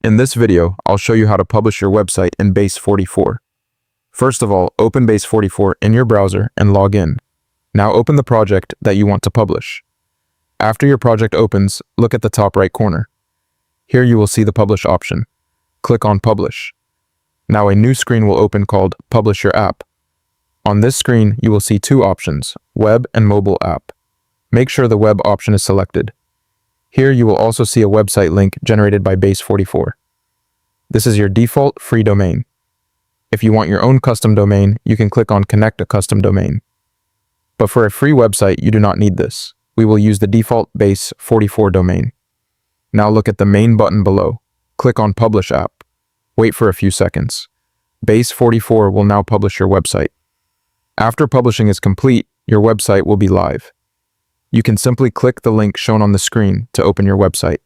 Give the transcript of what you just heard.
In this video, I'll show you how to publish your website in Base44. First of all, open Base44 in your browser and log in. Now open the project that you want to publish. After your project opens, look at the top right corner. Here you will see the Publish option. Click on Publish. Now a new screen will open called Publish Your App. On this screen, you will see two options, Web and Mobile App. Make sure the Web option is selected. Here you will also see a website link generated by Base44. This is your default free domain. If you want your own custom domain, you can click on Connect a Custom Domain. But for a free website, you do not need this. We will use the default Base44 domain. Now look at the main button below. Click on Publish App. Wait for a few seconds. Base44 will now publish your website. After publishing is complete, your website will be live. You can simply click the link shown on the screen to open your website.